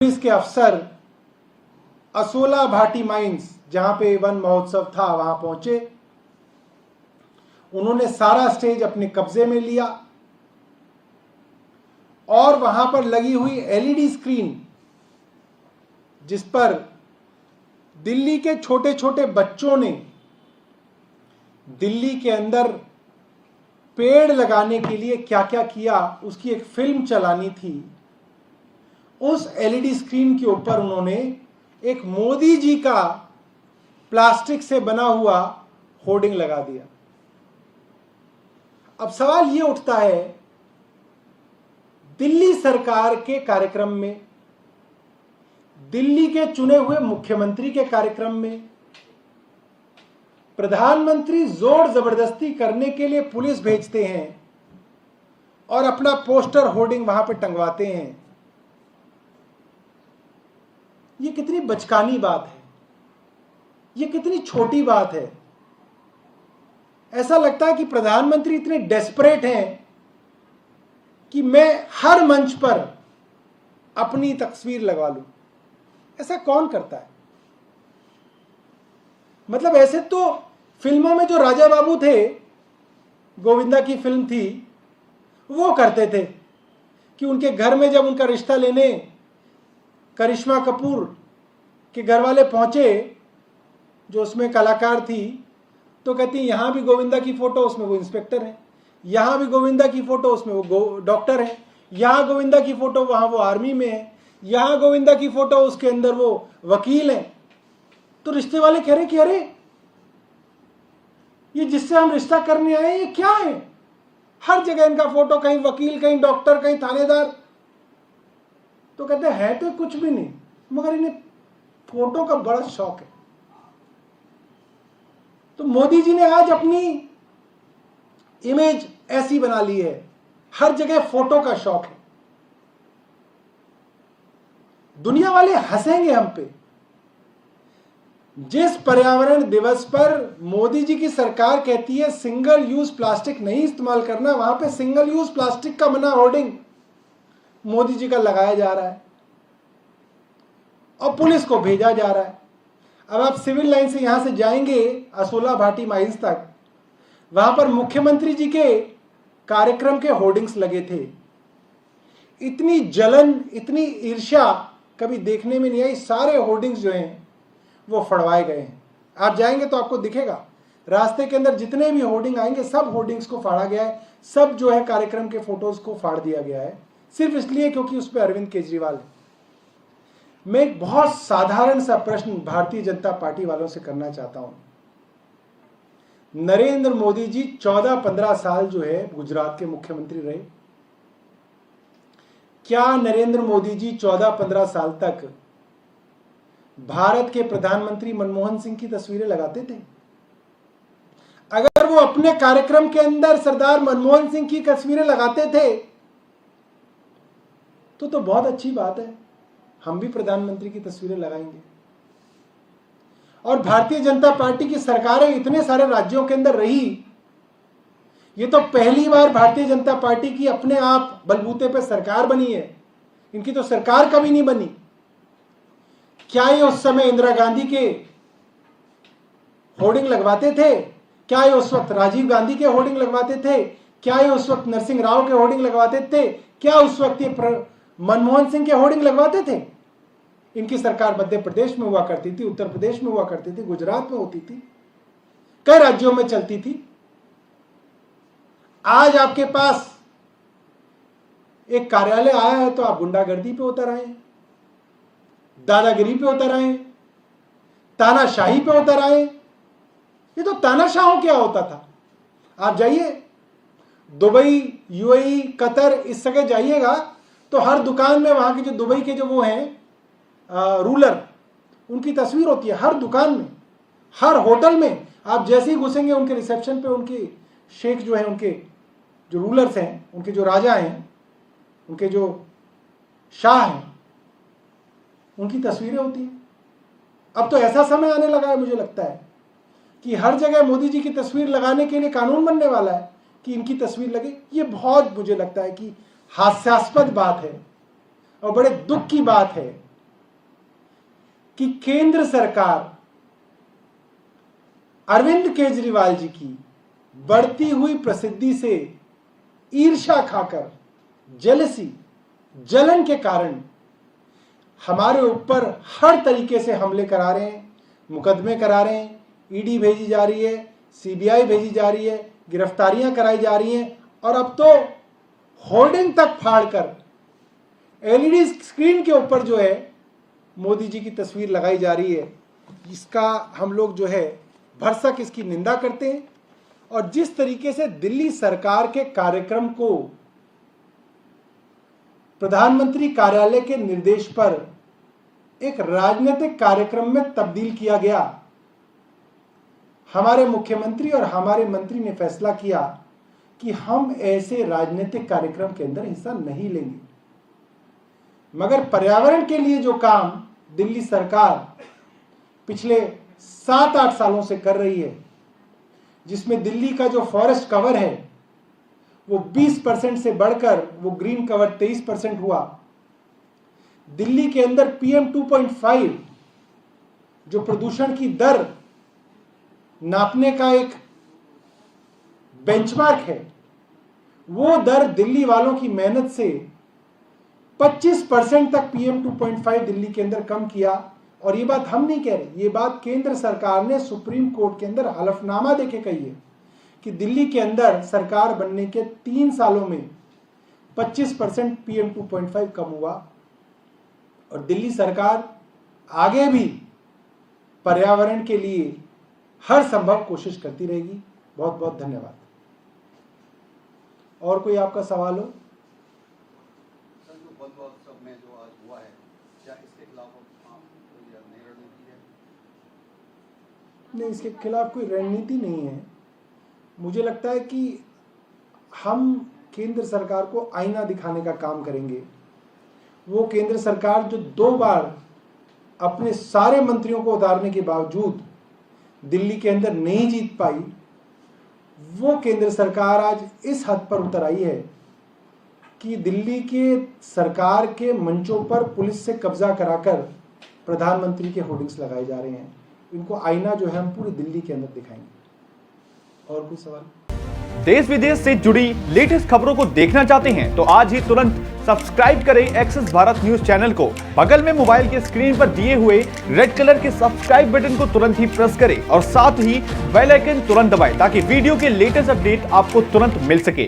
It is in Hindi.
पुलिस के अफसर असोला भाटी माइंस, जहां पे वन महोत्सव था, वहां पहुंचे। उन्होंने सारा स्टेज अपने कब्जे में लिया और वहां पर लगी हुई एलईडी स्क्रीन, जिस पर दिल्ली के छोटे छोटे बच्चों ने दिल्ली के अंदर पेड़ लगाने के लिए क्या क्या किया, उसकी एक फिल्म चलानी थी। उस एलईडी स्क्रीन के ऊपर उन्होंने एक मोदी जी का प्लास्टिक से बना हुआ होर्डिंग लगा दिया। अब सवाल यह उठता है, दिल्ली सरकार के कार्यक्रम में, दिल्ली के चुने हुए मुख्यमंत्री के कार्यक्रम में प्रधानमंत्री जोर जबरदस्ती करने के लिए पुलिस भेजते हैं और अपना पोस्टर होर्डिंग वहां पर टंगवाते हैं। यह कितनी बचकानी बात है, यह कितनी छोटी बात है। ऐसा लगता है कि प्रधानमंत्री इतने डेस्परेट हैं कि मैं हर मंच पर अपनी तस्वीर लगवा लूं। ऐसा कौन करता है? मतलब ऐसे तो फिल्मों में जो राजा बाबू थे, गोविंदा की फिल्म थी, वो करते थे कि उनके घर में जब उनका रिश्ता लेने करिश्मा कपूर के घर वाले पहुंचे, जो उसमें कलाकार थी, तो कहती यहां भी गोविंदा की फोटो, उसमें वो इंस्पेक्टर है, यहां भी गोविंदा की फोटो, उसमें वो डॉक्टर है, यहां गोविंदा की फोटो, वहां वो आर्मी में है, यहां गोविंदा की फोटो, उसके अंदर वो वकील है। तो रिश्ते वाले कह रहे कि अरे ये जिससे हम रिश्ता करने आए ये क्या है? हर जगह इनका फोटो, कहीं वकील, कहीं डॉक्टर, कहीं थानेदार। तो कहते हैं तो कुछ भी नहीं, मगर इन्हें फोटो का बड़ा शौक है। तो मोदी जी ने आज अपनी इमेज ऐसी बना ली है, हर जगह फोटो का शौक है। दुनिया वाले हंसेंगे हम पे। जिस पर्यावरण दिवस पर मोदी जी की सरकार कहती है सिंगल यूज प्लास्टिक नहीं इस्तेमाल करना, वहां पे सिंगल यूज प्लास्टिक का बना होर्डिंग मोदी जी का लगाया जा रहा है और पुलिस को भेजा जा रहा है। अब आप सिविल लाइन से यहां से जाएंगे असोला भाटी माइंस तक, वहां पर मुख्यमंत्री जी के कार्यक्रम के होर्डिंग्स लगे थे। इतनी जलन, इतनी ईर्ष्या कभी देखने में नहीं आई। सारे होर्डिंग्स जो हैं वो फड़वाए गए हैं। आप जाएंगे तो आपको दिखेगा, रास्ते के अंदर जितने भी होर्डिंग आएंगे सब होर्डिंग्स को फाड़ा गया है। सब जो है कार्यक्रम के फोटोज को फाड़ दिया गया है, सिर्फ इसलिए क्योंकि उस पर अरविंद केजरीवाल है। मैं एक बहुत साधारण सा प्रश्न भारतीय जनता पार्टी वालों से करना चाहता हूं। नरेंद्र मोदी जी 14-15 साल जो है गुजरात के मुख्यमंत्री रहे। क्या नरेंद्र मोदी जी 14-15 साल तक भारत के प्रधानमंत्री मनमोहन सिंह की तस्वीरें लगाते थे? अगर वो अपने कार्यक्रम के अंदर सरदार मनमोहन सिंह की तस्वीरें लगाते थे तो बहुत अच्छी बात है, हम भी प्रधानमंत्री की तस्वीरें लगाएंगे। और भारतीय जनता पार्टी की सरकारें इतने सारे राज्यों के अंदर रही, ये तो पहली बार भारतीय जनता पार्टी की अपने आप बलबूते पे सरकार बनी है। इनकी तो सरकार कभी नहीं बनी। क्या ये उस समय इंदिरा गांधी के होर्डिंग लगवाते थे? क्या ये उस वक्त राजीव गांधी के होर्डिंग लगवाते थे? क्या ये उस वक्त नरसिंह राव के होर्डिंग लगवाते थे? क्या उस वक्त ये मनमोहन सिंह के होर्डिंग लगवाते थे? इनकी सरकार मध्य प्रदेश में हुआ करती थी, उत्तर प्रदेश में हुआ करती थी, गुजरात में होती थी, कई राज्यों में चलती थी। आज आपके पास एक कार्यालय आया है तो आप गुंडागर्दी पे उतर आए, दादागिरी पे उतर आए, तानाशाही पे उतर आए। ये तो तानाशाहों क्या होता था। आप जाइए दुबई, यूएई, कतर, इस जगह जाइएगा तो हर दुकान में वहां के जो दुबई के जो वो हैं रूलर, उनकी तस्वीर होती है हर दुकान में, हर होटल में। आप जैसे ही घुसेंगे उनके रिसेप्शन पे उनके शेख जो हैं, उनके जो रूलर्स हैं, उनके जो राजा हैं, उनके जो शाह हैं, उनकी तस्वीरें होती हैं। अब तो ऐसा समय आने लगा है, मुझे लगता है कि हर जगह मोदी जी की तस्वीर लगाने के लिए कानून बनने वाला है कि इनकी तस्वीर लगे। ये बहुत मुझे लगता है कि हास्यास्पद बात है और बड़े दुख की बात है कि केंद्र सरकार अरविंद केजरीवाल जी की बढ़ती हुई प्रसिद्धि से ईर्ष्या खाकर, जेलसी, जलन के कारण हमारे ऊपर हर तरीके से हमले करा रहे हैं, मुकदमे करा रहे हैं, ईडी भेजी जा रही है, सीबीआई भेजी जा रही है, गिरफ्तारियां कराई जा रही हैं और अब तो होर्डिंग तक फाड़कर एलईडी स्क्रीन के ऊपर जो है मोदी जी की तस्वीर लगाई जा रही है। इसका हम लोग जो है भरसक इसकी निंदा करते हैं और जिस तरीके से दिल्ली सरकार के कार्यक्रम को प्रधानमंत्री कार्यालय के निर्देश पर एक राजनीतिक कार्यक्रम में तब्दील किया गया, हमारे मुख्यमंत्री और हमारे मंत्री ने फैसला किया कि हम ऐसे राजनीतिक कार्यक्रम के अंदर हिस्सा नहीं लेंगे। मगर पर्यावरण के लिए जो काम दिल्ली सरकार पिछले 7-8 सालों से कर रही है, जिसमें दिल्ली का जो फॉरेस्ट कवर है वो 20% से बढ़कर वो ग्रीन कवर 23% हुआ। दिल्ली के अंदर PM 2.5 जो प्रदूषण की दर नापने का एक बेंचमार्क है, वो दर दिल्ली वालों की मेहनत से 25% तक PM 2.5 दिल्ली के अंदर कम किया। और ये बात हम नहीं कह रहे, ये बात केंद्र सरकार ने सुप्रीम कोर्ट के अंदर हलफनामा देके कही है कि दिल्ली के अंदर सरकार बनने के 3 सालों में 25% PM 2.5 कम हुआ। और दिल्ली सरकार आगे भी पर्यावरण के लिए हर संभव कोशिश करती रहेगी। बहुत बहुत धन्यवाद। और कोई आपका सवाल हो? सर, जो बंद महोत्सव में जो आज हुआ है, क्या इसके खिलाफ कोई नई रणनीति है? नहीं, इसके खिलाफ कोई रणनीति नहीं है। मुझे लगता है कि हम केंद्र सरकार को आईना दिखाने का काम करेंगे। वो केंद्र सरकार जो 2 बार अपने सारे मंत्रियों को उतारने के बावजूद दिल्ली के अंदर नहीं जीत पाई, वो केंद्र सरकार आज इस हद पर उतर आई है कि दिल्ली के सरकार के मंचों पर पुलिस से कब्जा कराकर प्रधानमंत्री के होर्डिंग्स लगाए जा रहे हैं। इनको आईना जो है हम पूरी दिल्ली के अंदर दिखाएंगे। और कोई सवाल? देश विदेश से जुड़ी लेटेस्ट खबरों को देखना चाहते हैं तो आज ही तुरंत सब्सक्राइब करें एक्सेस भारत न्यूज चैनल को। बगल में मोबाइल के स्क्रीन पर दिए हुए रेड कलर के सब्सक्राइब बटन को तुरंत ही प्रेस करें और साथ ही बेल आइकन तुरंत दबाएं ताकि वीडियो के लेटेस्ट अपडेट आपको तुरंत मिल सके।